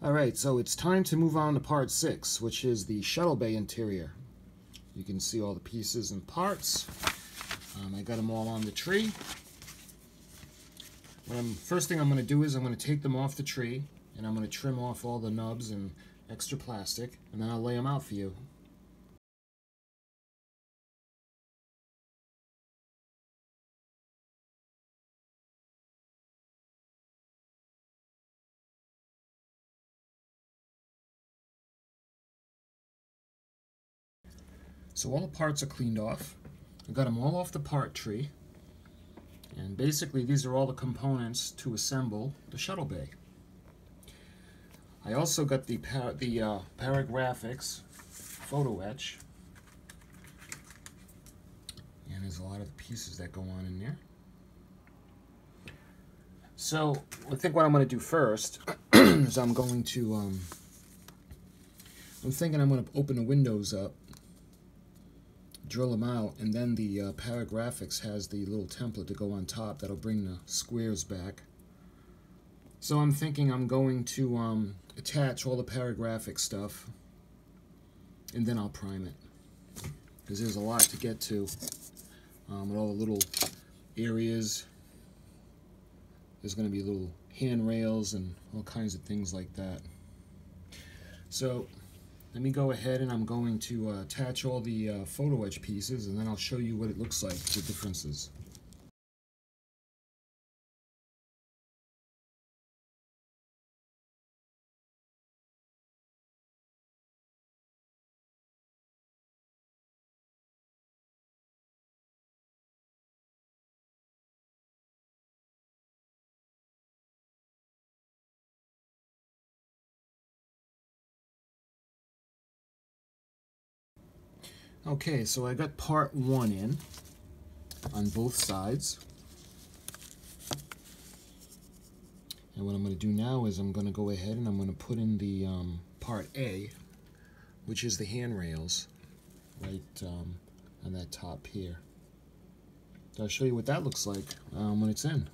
Alright, so it's time to move on to part 6, which is the shuttle bay interior. You can see all the pieces and parts. I got them all on the tree. First thing I'm going to do is I'm going to take them off the tree, and I'm going to trim off all the nubs and extra plastic, and then I'll lay them out for you. So all the parts are cleaned off. I got them all off the part tree. And basically these are all the components to assemble the shuttle bay. I also got the Paragraphics photo etch. And there's a lot of pieces that go on in there. So I think what I'm going to do first is I'm thinking I'm going to open the windows up, drill them out, and then the Paragraphics has the little template to go on top that'll bring the squares back. So I'm thinking I'm going to attach all the Paragraphic stuff, and then I'll prime it, because there's a lot to get to with all the little areas. There's going to be little handrails and all kinds of things like that. So let me go ahead and I'm going to attach all the photo etch pieces, and then I'll show you what it looks like, the differences. Okay, so I got part 1 in on both sides. And what I'm going to do now is I'm going to go ahead and I'm going to put in the part A, which is the handrails, right on that top here. So I'll show you what that looks like when it's in.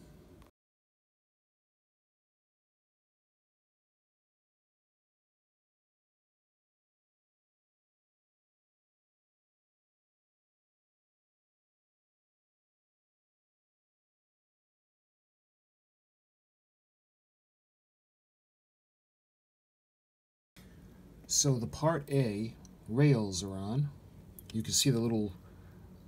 So the part A rails are on. You can see the little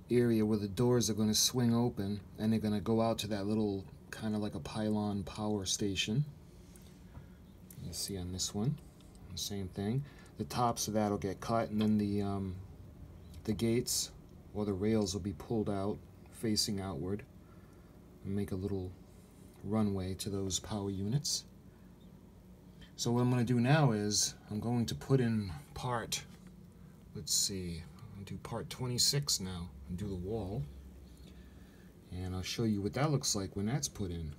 area where the doors are going to swing open, and they're going to go out to that little kind of like a pylon power station. You see on this one, the same thing. The tops of that will get cut, and then the gates or the rails will be pulled out, facing outward, and make a little runway to those power units. So what I'm going to do now is I'm going to put in part, let's see, I'll do part 26 now and do the wall. And I'll show you what that looks like when that's put in.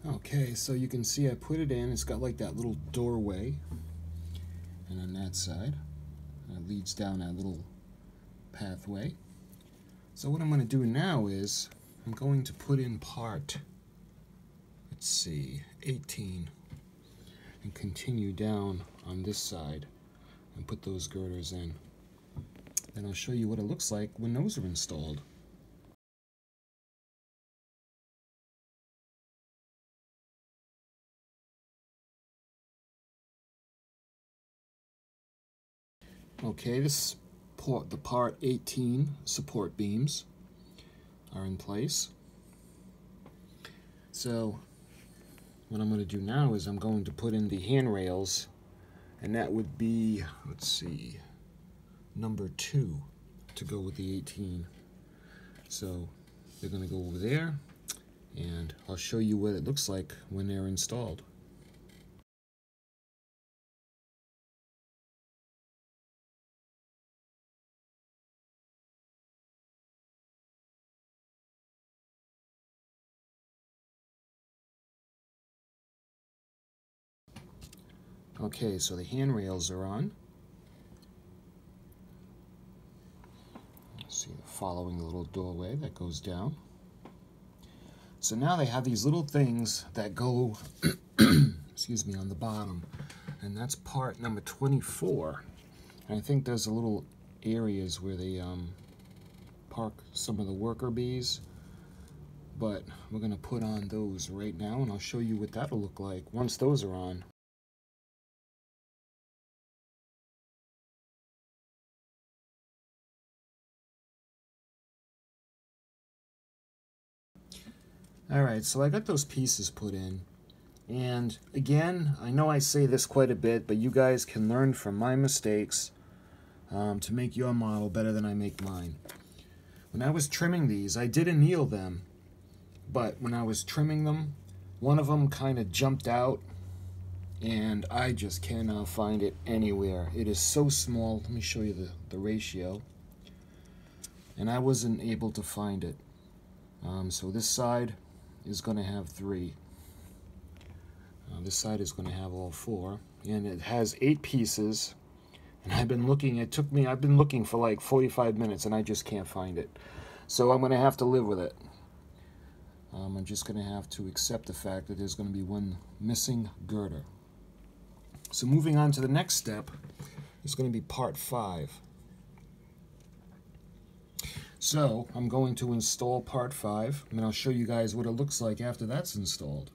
Okay, so you can see I put it in. It's got like that little doorway, and on that side it leads down that little pathway. So what I'm going to do now is I'm going to put in part, let's see, 18, and continue down on this side and put those girders in. Then I'll show you what it looks like when those are installed. Okay, the part 18 support beams are in place. So what I'm going to do now is I'm going to put in the handrails, and that would be, let's see, number 2 to go with the 18. So they're going to go over there, and I'll show you what it looks like when they're installed. Okay, so the handrails are on. See, following the little doorway that goes down. So now they have these little things that go, excuse me, on the bottom, and that's part number 24. And I think there's a little areas where they park some of the worker bees, but we're going to put on those right now, and I'll show you what that'll look like once those are on. Alright, so I got those pieces put in, and again, I know I say this quite a bit, but you guys can learn from my mistakes to make your model better than I make mine. When I was trimming these, I did anneal them, but when I was trimming them, one of them kind of jumped out, and I just cannot find it anywhere. It is so small. Let me show you the ratio. And I wasn't able to find it. So this side is going to have 3. This side is going to have all 4. And it has 8 pieces. And I've been looking, I've been looking for like 45 minutes and I just can't find it. So I'm going to have to live with it. I'm just going to have to accept the fact that there's going to be one missing girder. So moving on to the next step is going to be part 5. So I'm going to install part 5, and I'll show you guys what it looks like after that's installed.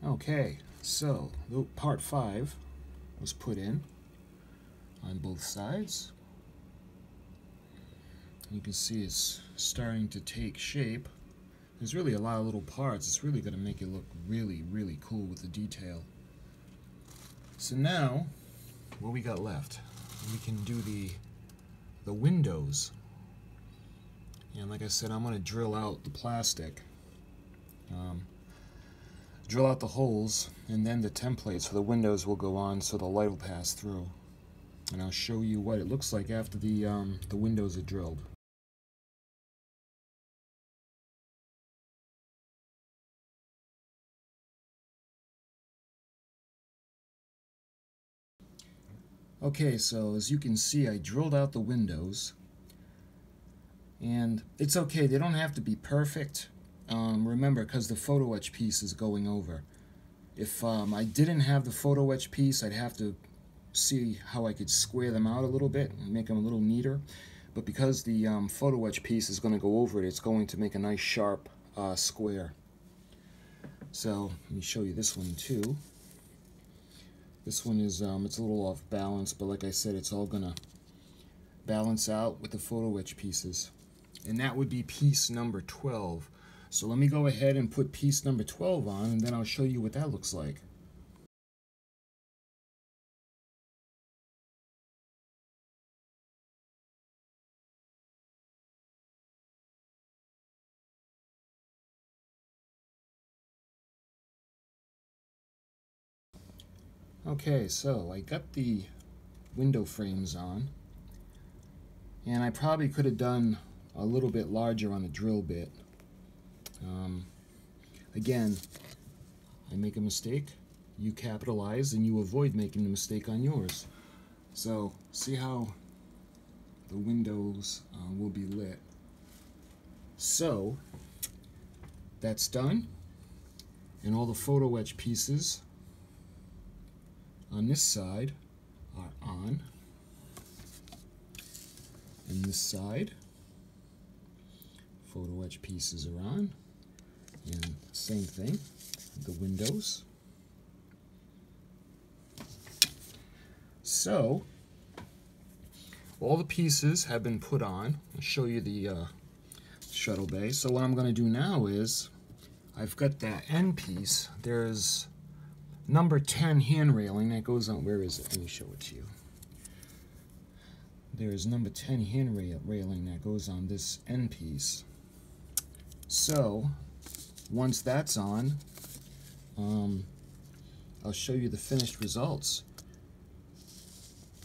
Okay, so part 5 was put in on both sides. You can see it's starting to take shape. There's really a lot of little parts. It's really going to make it look really, really cool with the detail. So now, what we got left? We can do the windows. And like I said, I'm going to drill out the plastic. Drill out the holes, and then the templates for the windows will go on so the light will pass through. And I'll show you what it looks like after the windows are drilled. Okay, so as you can see, I drilled out the windows, and it's okay, they don't have to be perfect. Remember, because the photo etch piece is going over. If I didn't have the photo etch piece, I'd have to see how I could square them out a little bit and make them a little neater. But because the photo etch piece is going to go over it, it's going to make a nice sharp square. So let me show you this one too. This one is it's a little off balance, but like I said, it's all gonna balance out with the photo etch pieces. And that would be piece number 12. So let me go ahead and put piece number 12 on, and then I'll show you what that looks like. Okay, so I got the window frames on, and I probably could have done a little bit larger on the drill bit. Again, I make a mistake, you capitalize, and you avoid making the mistake on yours. So see how the windows will be lit. So that's done, and all the photo etch pieces on this side are on, and this side photo etch pieces are on, and same thing, the windows. So all the pieces have been put on. I'll show you the shuttle bay. So what I'm going to do now is, I've got that end piece. There's number 10 hand railing that goes on. Where is it? Let me show it to you. There's number 10 hand railing that goes on this end piece. So once that's on, I'll show you the finished results.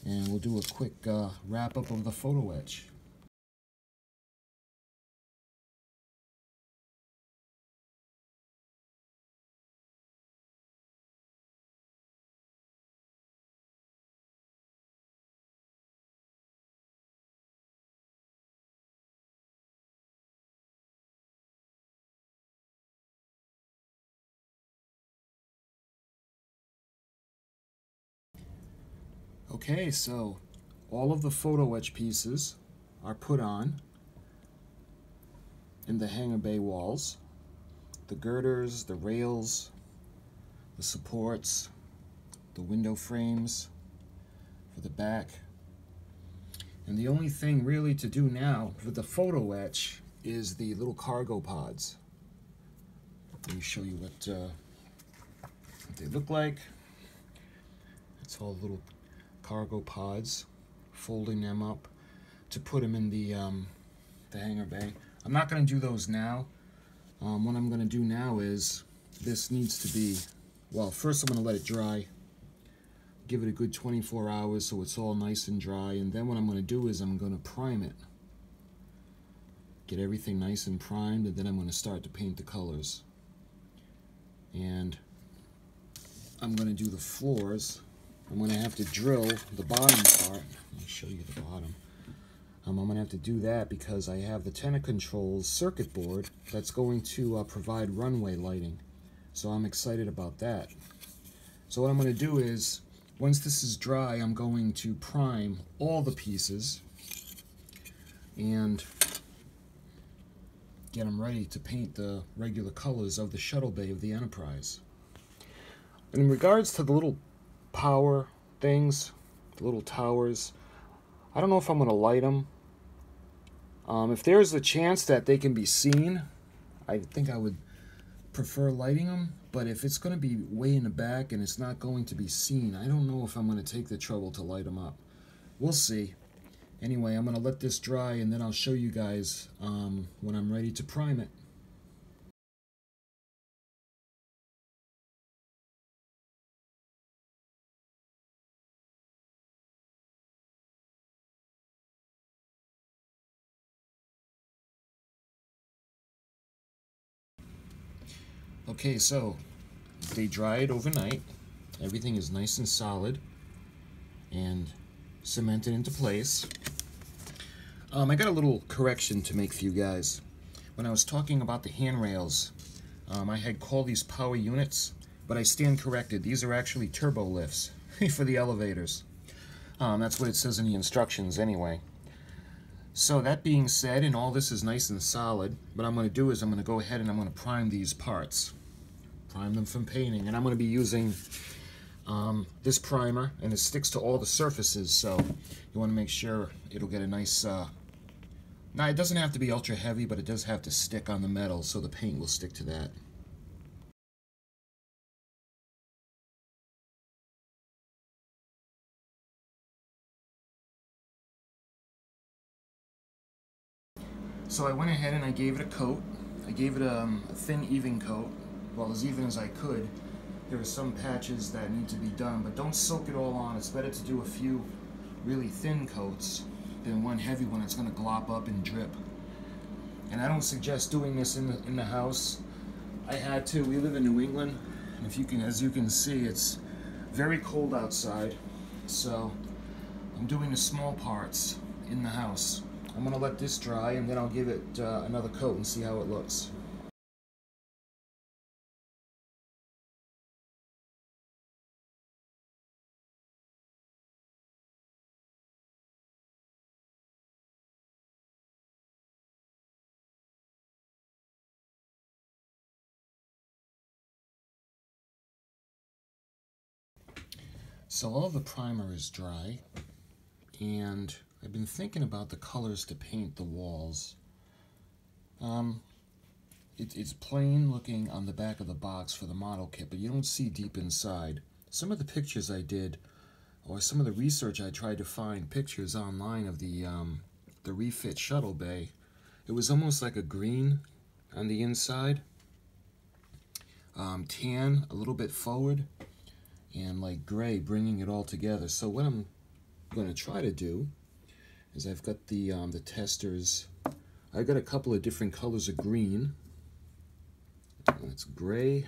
And we'll do a quick wrap-up of the photo etch. Okay, so all of the photo etch pieces are put on in the hangar bay walls. The girders, the rails, the supports, the window frames for the back. And the only thing really to do now with the photo etch is the little cargo pods. Let me show you what they look like. It's all little cargo pods, folding them up to put them in the hangar bay. I'm not going to do those now. What I'm going to do now is, this needs to be, well, first I'm going to let it dry, give it a good 24 hours so it's all nice and dry, and then what I'm going to do is I'm going to prime it. Get everything nice and primed, and then I'm going to start to paint the colors. And I'm going to do the floors. I'm going to have to drill the bottom part. Let me show you the bottom. I'm going to have to do that because I have the TenaControls circuit board that's going to provide runway lighting. So I'm excited about that. So what I'm going to do is, once this is dry, I'm going to prime all the pieces and get them ready to paint the regular colors of the shuttle bay of the Enterprise. In regards to the little power things, the little towers, I don't know if I'm going to light them. If there's a chance that they can be seen, I think I would prefer lighting them. But if it's going to be way in the back and it's not going to be seen, I don't know if I'm going to take the trouble to light them up. We'll see. Anyway, I'm going to let this dry and then I'll show you guys when I'm ready to prime it. Okay, so they dried overnight. Everything is nice and solid and cemented into place. I got a little correction to make for you guys. When I was talking about the handrails, I had called these power units, but I stand corrected. These are actually turbolifts for the elevators. That's what it says in the instructions anyway. So that being said, and all this is nice and solid, what I'm going to do is I'm going to go ahead and I'm going to prime these parts. Prime them from painting. And I'm going to be using this primer, and it sticks to all the surfaces, so you want to make sure it'll get a nice... now, it doesn't have to be ultra heavy, but it does have to stick on the metal, so the paint will stick to that. So I went ahead and I gave it a coat. I gave it a thin, even coat. Well, as even as I could. There are some patches that need to be done, but don't soak it all on. It's better to do a few really thin coats than one heavy one that's going to glop up and drip. And I don't suggest doing this in the house. I had to. We live in New England, and if you can, as you can see, it's very cold outside. So I'm doing the small parts in the house. I'm going to let this dry, and then I'll give it another coat and see how it looks. So all the primer is dry, and I've been thinking about the colors to paint the walls. It's plain looking on the back of the box for the model kit, but you don't see deep inside. Some of the pictures I did, or some of the research I tried to find pictures online of the refit shuttle bay, it was almost like a green on the inside, tan a little bit forward, and like gray, bringing it all together. So what I'm going to try to do is I've got the testers. I've got a couple of different colors of green. It's gray,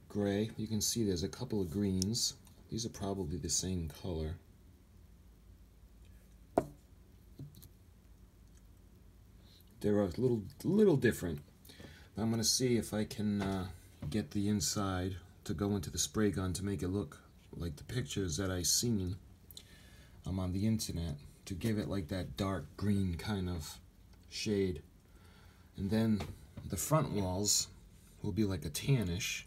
gray. You can see there's a couple of greens. These are probably the same color. They're a little different. I'm going to see if I can get the inside to go into the spray gun to make it look like the pictures that I seen on the internet, to give it like that dark green kind of shade. And then the front walls will be like a tannish,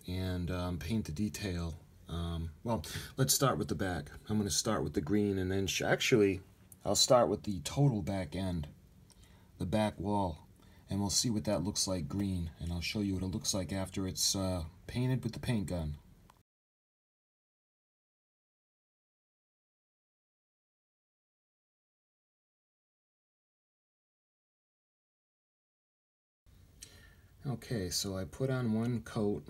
and paint the detail. Well, let's start with the back. I'm going to start with the green, and then actually I'll start with the total back end, the back wall, and we'll see what that looks like green, and I'll show you what it looks like after it's painted with the paint gun. Okay, so I put on one coat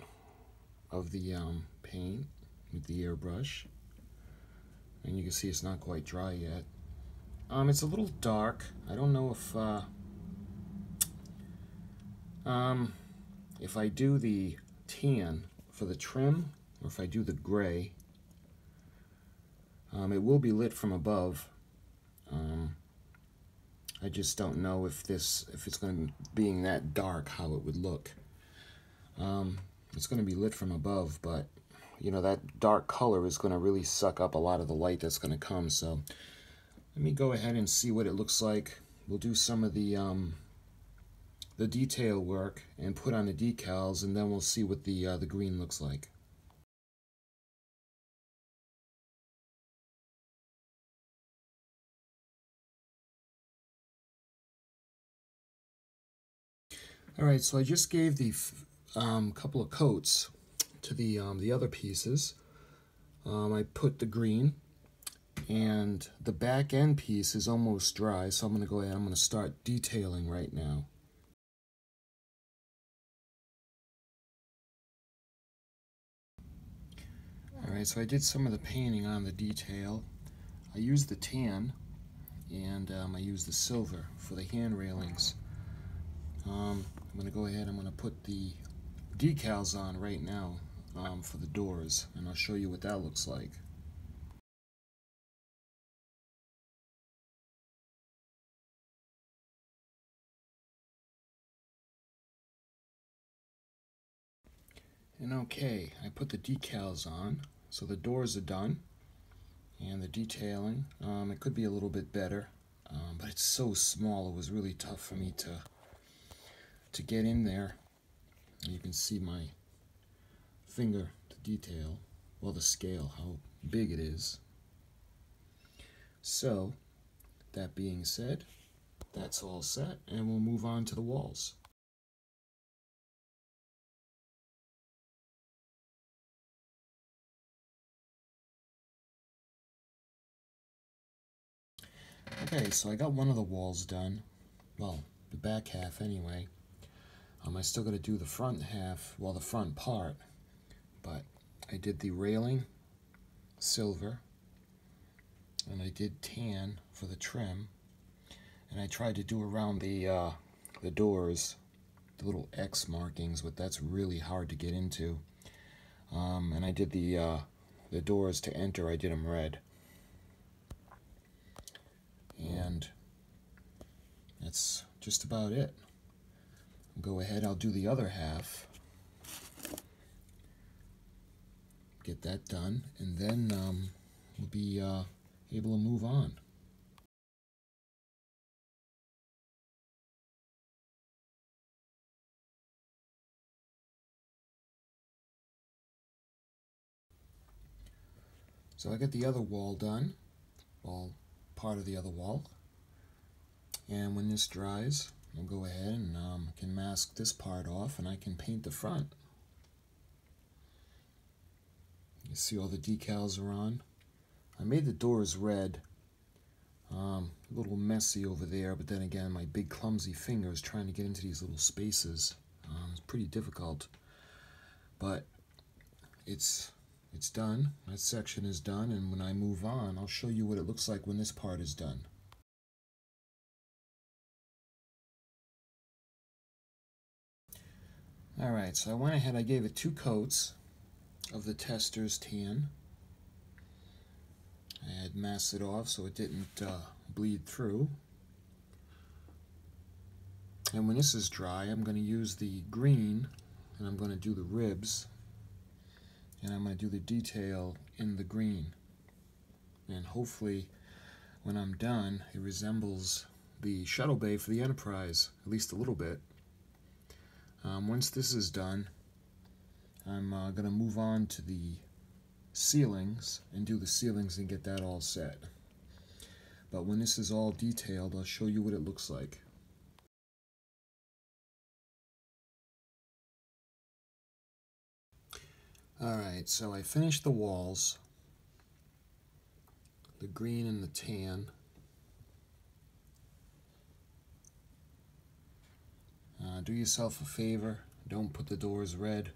of the paint with the airbrush, and you can see it's not quite dry yet. It's a little dark. I don't know if I do the tan for the trim or if I do the gray. It will be lit from above. I just don't know if it's going to being that dark how it would look. It's going to be lit from above, but you know that dark color is going to really suck up a lot of the light that's going to come. So let me go ahead and see what it looks like. We'll do some of the detail work and put on the decals, and then we'll see what the green looks like. Alright, so I just gave the couple of coats to the other pieces. I put the green, and the back end piece is almost dry, so I'm going to go ahead, I'm going to start detailing right now. Alright, so I did some of the painting on the detail. I used the tan, and I used the silver for the hand railings. I'm going to go ahead, I'm going to put the decals on right now for the doors, and I'll show you what that looks like. And okay, I put the decals on, so the doors are done, and the detailing, it could be a little bit better, but it's so small, it was really tough for me to get in there. You can see my finger to detail, well, the scale, how big it is. So, that being said, that's all set, and we'll move on to the walls. Okay, so I got one of the walls done, well, the back half anyway. I still got to do the front half, well, the front part, but I did the railing, silver, and I did tan for the trim, and I tried to do around the doors, the little X markings, but that's really hard to get into. And I did the doors to enter, I did them red. And that's just about it. Go ahead, I'll do the other half, get that done, and then we'll be able to move on. So I got the other wall done, well, part of the other wall, and when this dries, I'll go ahead and can mask this part off, and I can paint the front. You see all the decals are on. I made the doors red. A little messy over there, but then again, my big clumsy fingers trying to get into these little spaces. It's pretty difficult. But it's done. That section is done, and when I move on, I'll show you what it looks like when this part is done. Alright, so I went ahead, I gave it 2 coats of the tester's tan. I had masked it off so it didn't bleed through. And when this is dry, I'm going to use the green, and I'm going to do the ribs, and I'm going to do the detail in the green. And hopefully, when I'm done, it resembles the shuttle bay for the Enterprise, at least a little bit. Once this is done, I'm going to move on to the ceilings and do the ceilings and get that all set. But when this is all detailed, I'll show you what it looks like. Alright, so I finished the walls, the green and the tan. Do yourself a favor, don't put the doors red.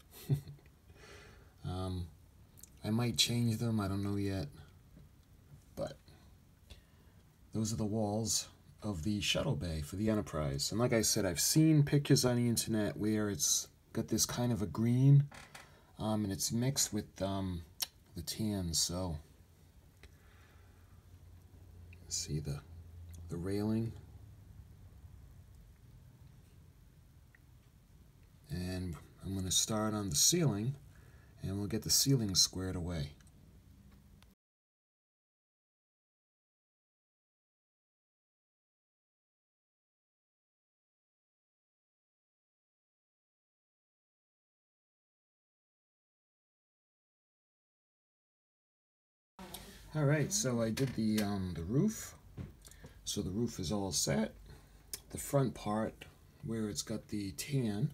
I might change them, I don't know yet. But those are the walls of the shuttle bay for the Enterprise. And like I said, I've seen pictures on the internet where it's got this kind of a green, and it's mixed with the tan. So see the railing, and I'm going to start on the ceiling, and we'll get the ceiling squared away. Alright, so I did the roof. So the roof is all set. The front part, where it's got the tan,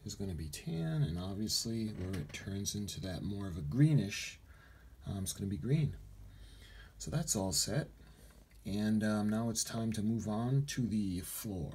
is going to be tan, and obviously where it turns into that more of a greenish, it's going to be green. So that's all set. And now it's time to move on to the floor.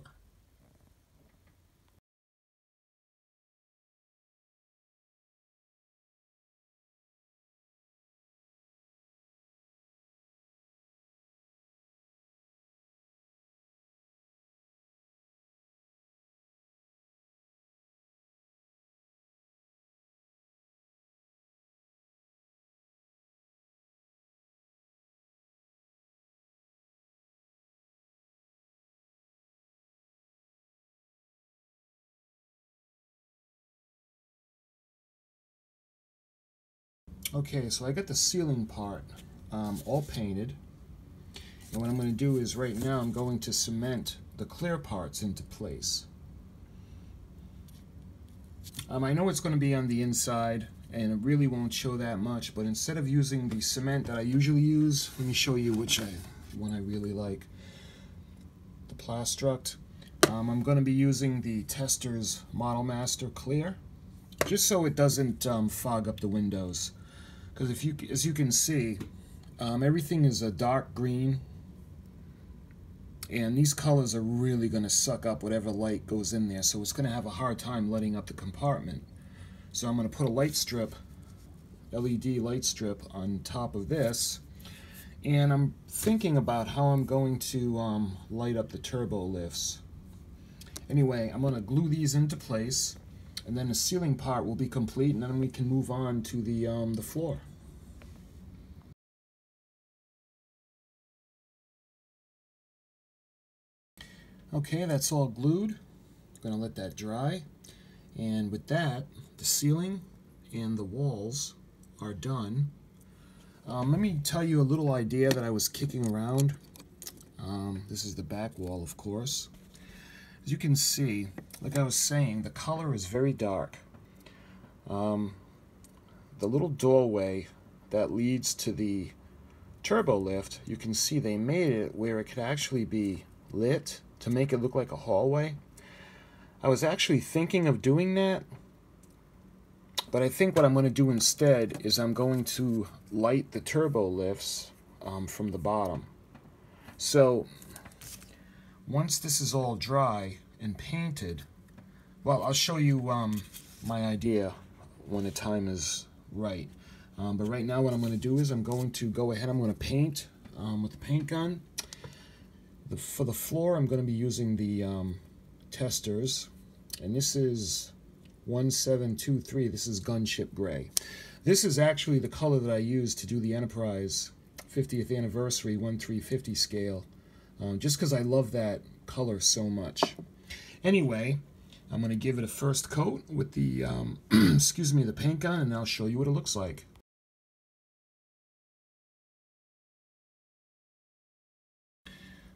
Okay, so I got the ceiling part all painted, and what I'm going to do is right now I'm going to cement the clear parts into place. I know it's going to be on the inside and it really won't show that much, but instead of using the cement that I usually use, let me show you which one I really like, the Plastruct. I'm going to be using the Tester's Model Master Clear, just so it doesn't fog up the windows. Because as you can see, everything is a dark green, and these colors are really going to suck up whatever light goes in there, so it's going to have a hard time lighting up the compartment. So I'm going to put a light strip, LED light strip, on top of this, and I'm thinking about how I'm going to light up the turbo lifts. Anyway, I'm going to glue these into place, and then the ceiling part will be complete, and then we can move on to the floor. Okay, that's all glued. I'm going to let that dry. And with that, the ceiling and the walls are done. Let me tell you a little idea that I was kicking around. This is the back wall, of course. As you can see, like I was saying, the color is very dark. The little doorway that leads to the turbo lift, you can see they made it where it could actually be lit to make it look like a hallway. I was actually thinking of doing that, but I think what I'm going to do instead is I'm going to light the turbo lifts from the bottom. So once this is all dry and painted, well, I'll show you my idea when the time is right. But right now what I'm going to do is I'm going to go ahead, I'm going to paint with the paint gun. For the floor, I'm going to be using the testers, and this is 1723. This is gunship gray. This is actually the color that I used to do the Enterprise 50th anniversary 1/350 scale, just because I love that color so much. Anyway, I'm going to give it a first coat with the excuse me, the paint gun, and I'll show you what it looks like.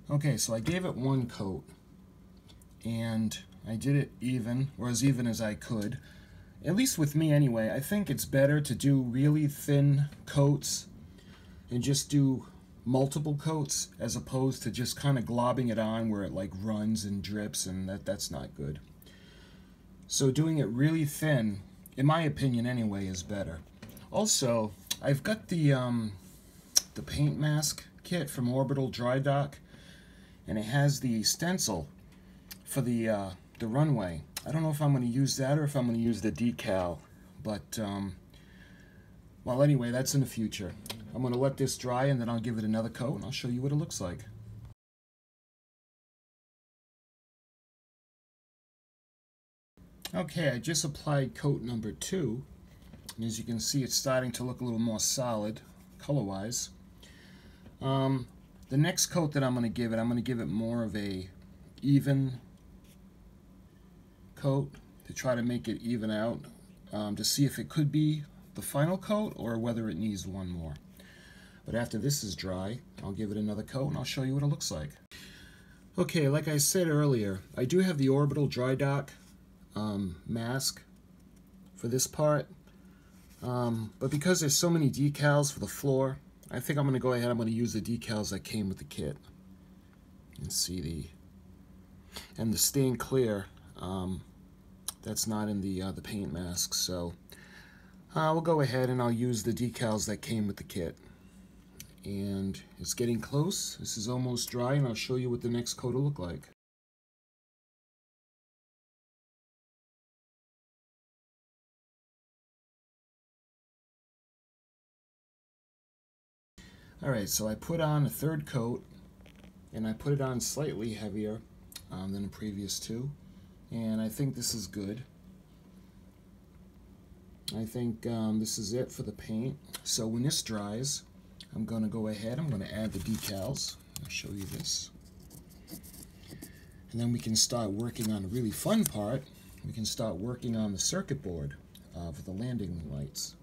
Okay, so I gave it one coat, and I did it even, or as even as I could. At least with me anyway. I think it's better to do really thin coats and just do multiple coats as opposed to just kind of globbing it on where it like runs and drips, and that's not good. So doing it really thin, in my opinion anyway, is better. Also, I've got the paint mask kit from Orbital Dry Dock, and it has the stencil for the runway. I don't know if I'm going to use that or if I'm going to use the decal, but well, anyway, that's in the future. I'm going to let this dry, and then I'll give it another coat, and I'll show you what it looks like. Okay, I just applied coat number 2, and as you can see, it's starting to look a little more solid color-wise. The next coat that I'm going to give it more of a even coat to try to make it even out, to see if it could be the final coat or whether it needs one more. But after this is dry, I'll give it another coat and I'll show you what it looks like. Okay, like I said earlier, I do have the Orbital Dry Dock mask for this part, but because there's so many decals for the floor, I think I'm going to go ahead, I'm going to use the decals that came with the kit. And see the stain clear, that's not in the paint mask, so we'll go ahead and I'll use the decals that came with the kit. And it's getting close. This is almost dry, and I'll show you what the next coat will look like. Alright, so I put on a third coat, and I put it on slightly heavier than the previous two, and I think this is good. I think this is it for the paint. So when this dries, I'm going to go ahead, I'm going to add the decals. I'll show you this. And then we can start working on the really fun part. We can start working on the circuit board for the landing lights.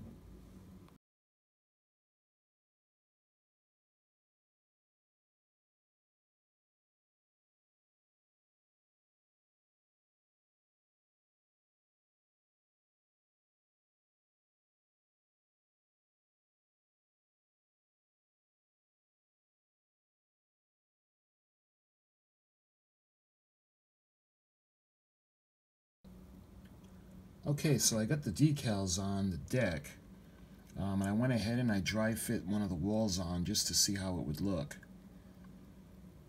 Okay, so I got the decals on the deck, and I went ahead and I dry fit one of the walls on just to see how it would look.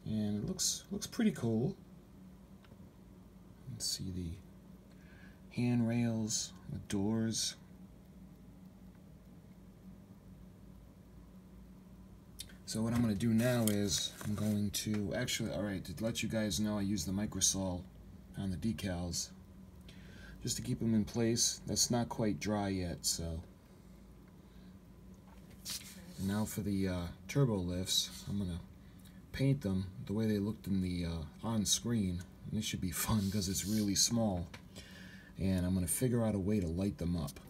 And it looks pretty cool. Let's see the handrails, the doors. So what I'm going to do now is I'm going to actually, alright, to let you guys know, I use the microsol on the decals just to keep them in place. That's not quite dry yet, so. And now for the turbo lifts, I'm going to paint them the way they looked in the on screen. And this should be fun because it's really small. And I'm going to figure out a way to light them up.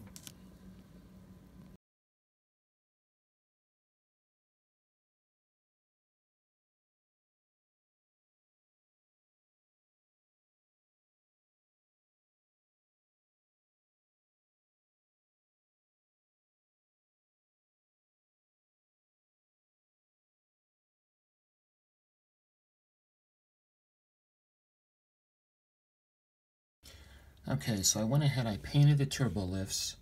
Okay, so I went ahead, I painted the turbo lifts.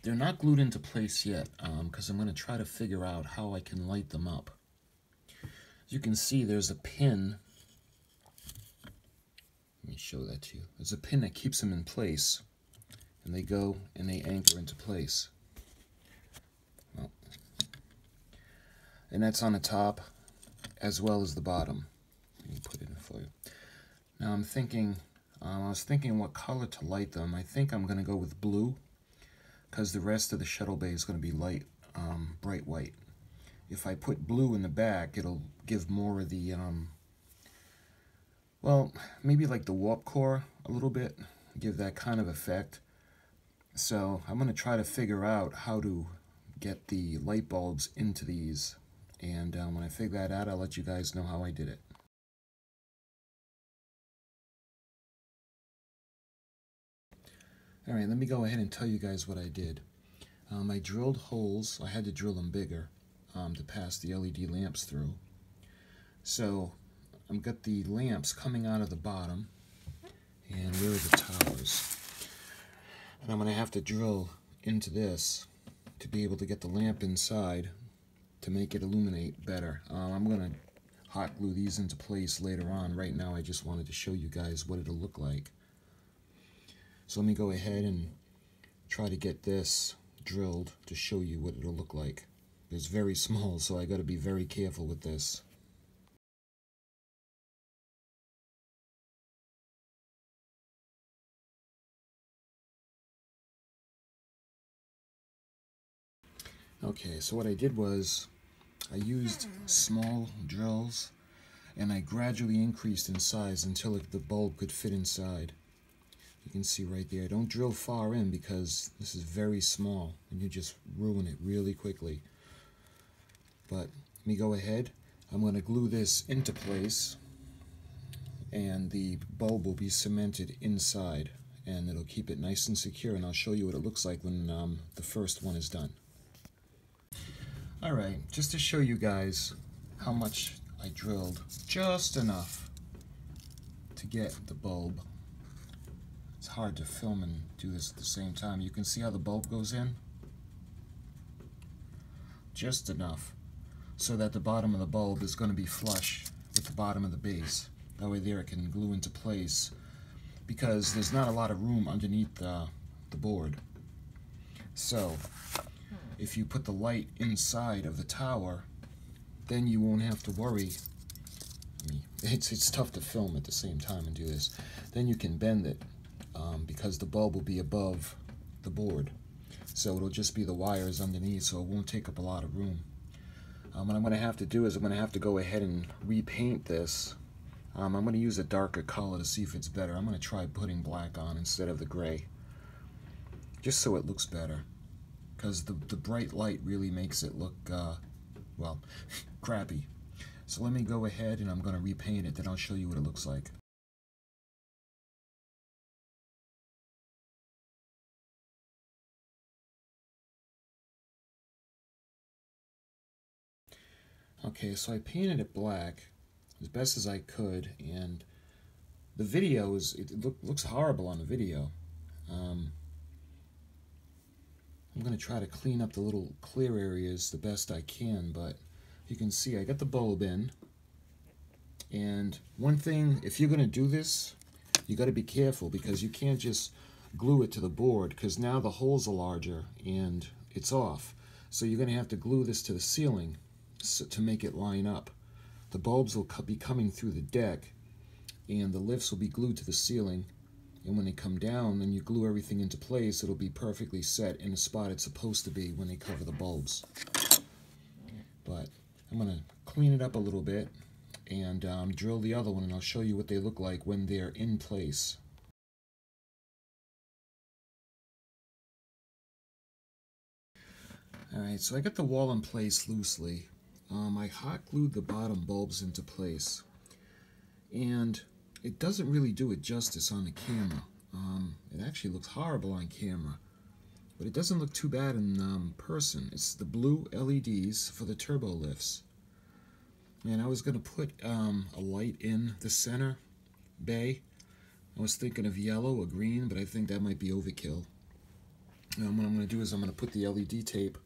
They're not glued into place yet, because I'm going to try to figure out how I can light them up. As you can see, there's a pin. Let me show that to you. There's a pin that keeps them in place, and they go and they anchor into place. and that's on the top as well as the bottom. Let me put it in for you. Now I'm thinking, I was thinking what color to light them. I think I'm going to go with blue, because the rest of the shuttle bay is going to be light, bright white. If I put blue in the back, it'll give more of the, well, maybe like the warp core a little bit, give that kind of effect. So I'm going to try to figure out how to get the light bulbs into these, and when I figure that out, I'll let you guys know how I did it. Alright, let me go ahead and tell you guys what I did. I drilled holes. I had to drill them bigger to pass the LED lamps through. So I've got the lamps coming out of the bottom, and where are the towers? And I'm going to have to drill into this to be able to get the lamp inside to make it illuminate better. I'm going to hot glue these into place later on. Right now I just wanted to show you guys what it'll look like. So let me go ahead and try to get this drilled to show you what it'll look like. It's very small, so I got to be very careful with this. Okay, so what I did was I used small drills, and I gradually increased in size until the bulb could fit inside. You can see right there. Don't drill far in because this is very small and you just ruin it really quickly. But let me go ahead. I'm going to glue this into place, and the bulb will be cemented inside, and it'll keep it nice and secure, and I'll show you what it looks like when the first one is done. Alright, just to show you guys how much I drilled, just enough to get the bulb. It's hard to film and do this at the same time. You can see how the bulb goes in. Just enough so that the bottom of the bulb is going to be flush with the bottom of the base. That way there it can glue into place, because there's not a lot of room underneath the board. So if you put the light inside of the tower, then you won't have to worry. It's tough to film at the same time and do this. Then you can bend it, because the bulb will be above the board. So it'll just be the wires underneath, so it won't take up a lot of room. What I'm going to have to do is I'm going to have to go ahead and repaint this. I'm going to use a darker color to see if it's better. I'm going to try putting black on instead of the gray, just so it looks better, because the bright light really makes it look, well, crappy. So let me go ahead and I'm going to repaint it, then I'll show you what it looks like. Okay, so I painted it black as best as I could, and the video looks horrible on the video. I'm going to try to clean up the little clear areas the best I can, but you can see I got the bulb in. And one thing, if you're going to do this, you got to be careful, because you can't just glue it to the board, because now the holes are larger and it's off. So you're going to have to glue this to the ceiling to make it line up. The bulbs will be coming through the deck, and the lifts will be glued to the ceiling, and when they come down, then you glue everything into place. It'll be perfectly set in the spot it's supposed to be when they cover the bulbs. But I'm going to clean it up a little bit and drill the other one, and I'll show you what they look like when they're in place. Alright, so I got the wall in place loosely. I hot glued the bottom bulbs into place, and it doesn't really do it justice on the camera. It actually looks horrible on camera, but it doesn't look too bad in person. It's the blue LEDs for the turbo lifts. And I was going to put a light in the center bay. I was thinking of yellow or green, but I think that might be overkill. What I'm going to do is I'm going to put the LED tape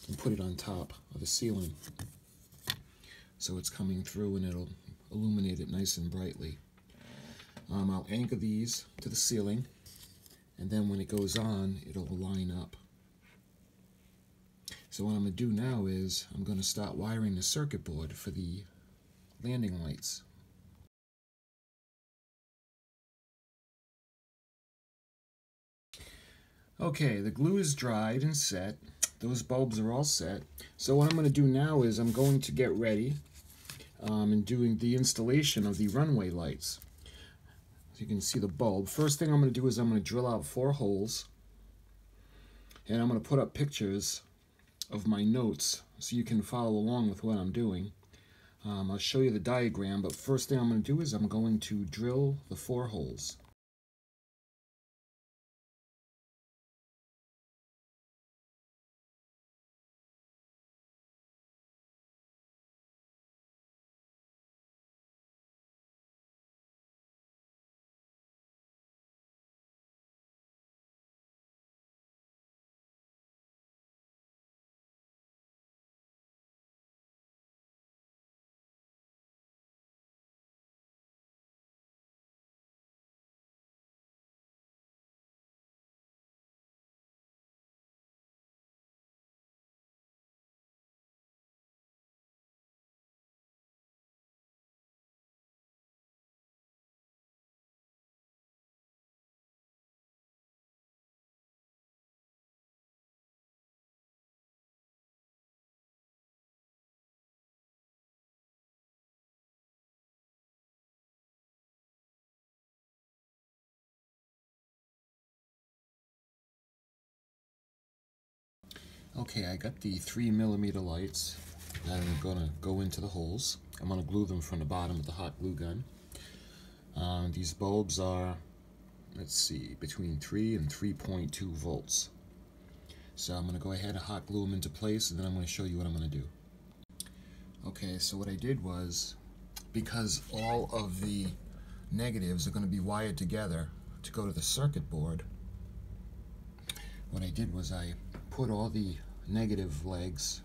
and put it on top of the ceiling, so it's coming through and it'll illuminate it nice and brightly. I'll anchor these to the ceiling, and then when it goes on, it'll line up. So what I'm going to do now is I'm going to start wiring the circuit board for the landing lights. Okay, the glue is dried and set. Those bulbs are all set. So what I'm going to do now is I'm going to get ready and doing the installation of the runway lights. So you can see the bulb. First thing I'm going to do is I'm going to drill out 4 holes, and I'm going to put up pictures of my notes so you can follow along with what I'm doing. I'll show you the diagram, but first thing I'm going to do is I'm going to drill the 4 holes. Okay, I got the 3mm lights that I'm going to go into the holes. I'm going to glue them from the bottom with the hot glue gun. These bulbs are, let's see, between 3 and 3.2 volts. So I'm going to go ahead and hot glue them into place, and then I'm going to show you what I'm going to do. Okay, so what I did was, because all of the negatives are going to be wired together to go to the circuit board, what I did was I put all the negative legs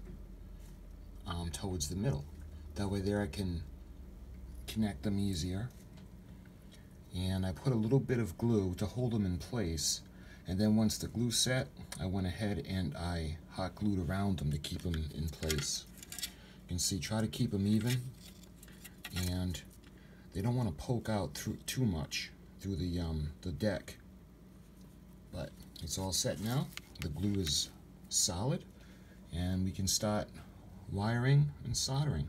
towards the middle. That way there I can connect them easier. And I put a little bit of glue to hold them in place. And then once the glue set, I went ahead and I hot glued around them to keep them in place. You can see, try to keep them even. And they don't want to poke out through too much through the deck. But it's all set now. The glue is solid, and we can start wiring and soldering.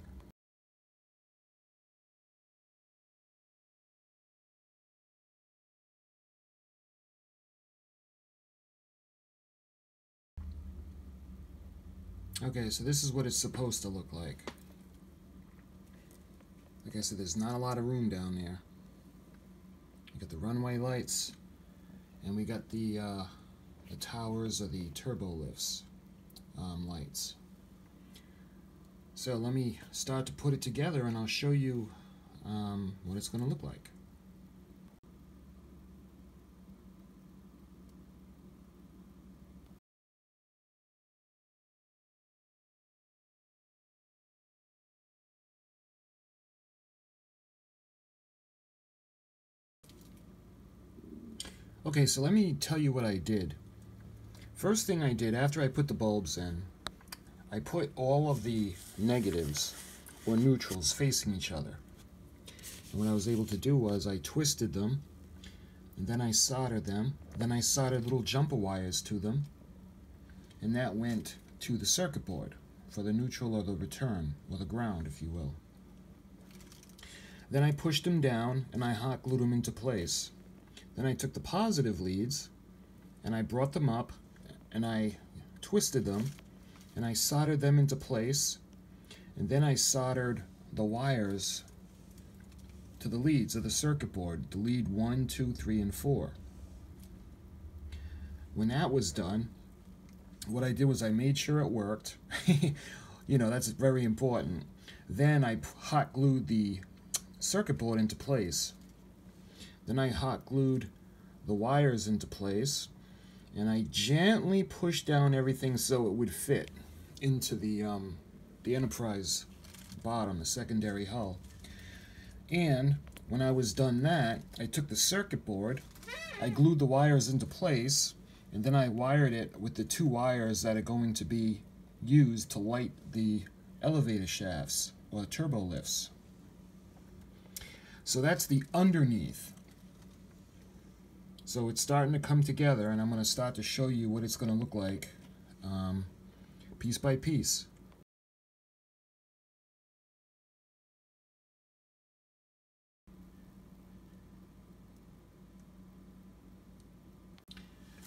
Okay, so this is what it's supposed to look like. Like I said, there's not a lot of room down there. You got the runway lights, and we got the towers or the turbolifts lights. So let me start to put it together, and I'll show you what it's going to look like. Okay, so let me tell you what I did. First thing I did after I put the bulbs in, I put all of the negatives or neutrals facing each other. And what I was able to do was I twisted them, and then I soldered them. Then I soldered little jumper wires to them, and that went to the circuit board for the neutral or the return, or the ground, if you will. Then I pushed them down, and I hot glued them into place. Then I took the positive leads, and I brought them up, and I twisted them, and I soldered them into place, and then I soldered the wires to the leads of the circuit board, the lead 1, 2, 3, and 4. When that was done, what I did was I made sure it worked. You know, that's very important. Then I hot glued the circuit board into place. Then I hot glued the wires into place, and I gently pushed down everything so it would fit into the Enterprise bottom, the secondary hull. And when I was done that, I took the circuit board, I glued the wires into place, and then I wired it with the 2 wires that are going to be used to light the elevator shafts or turbo lifts. So that's the underneath. So it's starting to come together, and I'm going to start to show you what it's going to look like piece by piece.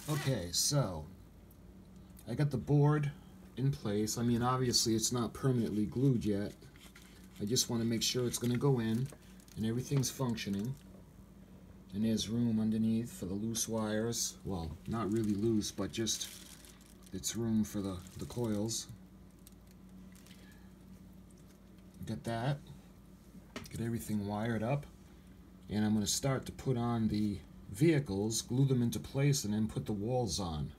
Okay, so I got the board in place. I mean, obviously it's not permanently glued yet. I just want to make sure it's going to go in and everything's functioning. And there's room underneath for the loose wires. Well, not really loose, but just it's room for the coils. Get that. Get everything wired up. And I'm going to start to put on the vehicles, glue them into place, and then put the walls on.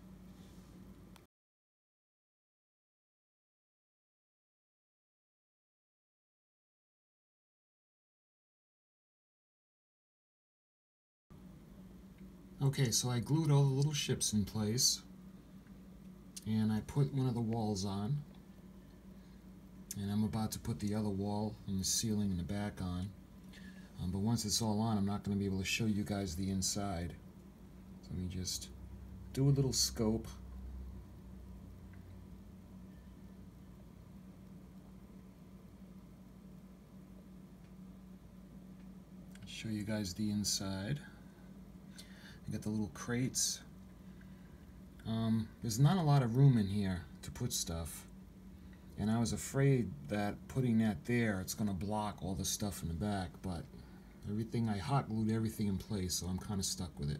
Okay, so I glued all the little ships in place, and I put one of the walls on, and I'm about to put the other wall and the ceiling in the back on. But once it's all on, I'm not going to be able to show you guys the inside. So let me just do a little scope. Show you guys the inside. You got the little crates. There's not a lot of room in here to put stuff, and I was afraid that putting that there, it's going to block all the stuff in the back, but everything, I hot glued everything in place, so I'm kind of stuck with it.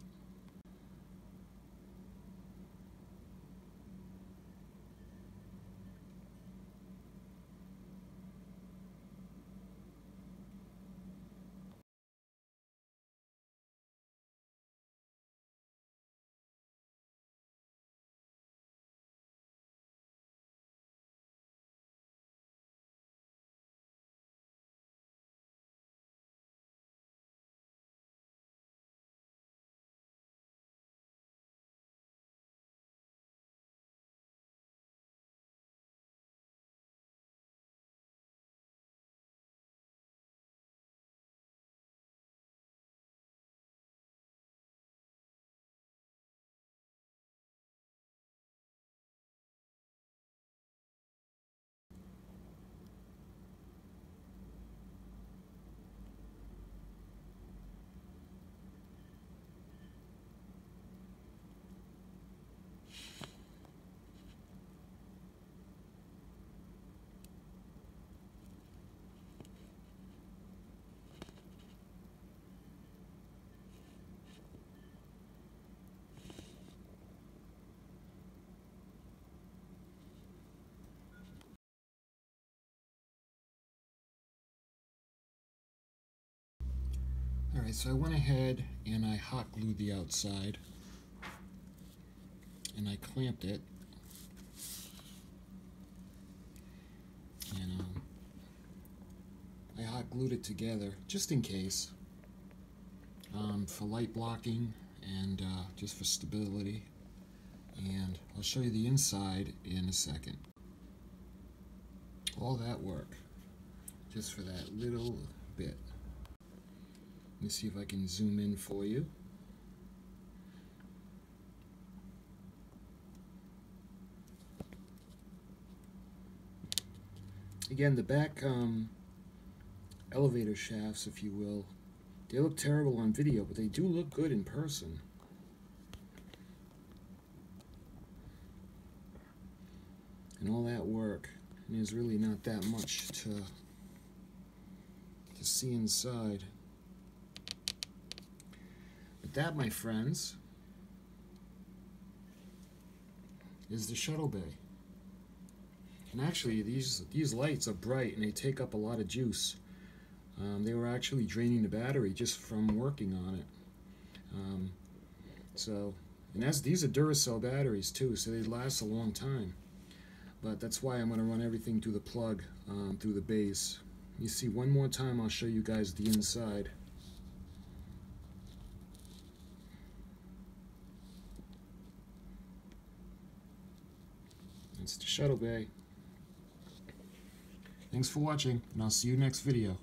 Alright, so I went ahead and I hot glued the outside, and I clamped it, and I hot glued it together just in case, for light blocking and just for stability. And I'll show you the inside in a second. All that work just for that little bit. Let me see if I can zoom in for you. Again, the back elevator shafts, if you will, they look terrible on video, but they do look good in person. And all that work, and there's really not that much to see inside. But that, my friends, is the shuttle bay. And actually, these lights are bright and they take up a lot of juice. They were actually draining the battery just from working on it. And these are Duracell batteries too, so they last a long time. But that's why I'm going to run everything through the plug, through the base. You see, one more time I'll show you guys the inside. It's the shuttle bay. Thanks for watching, and I'll see you next video.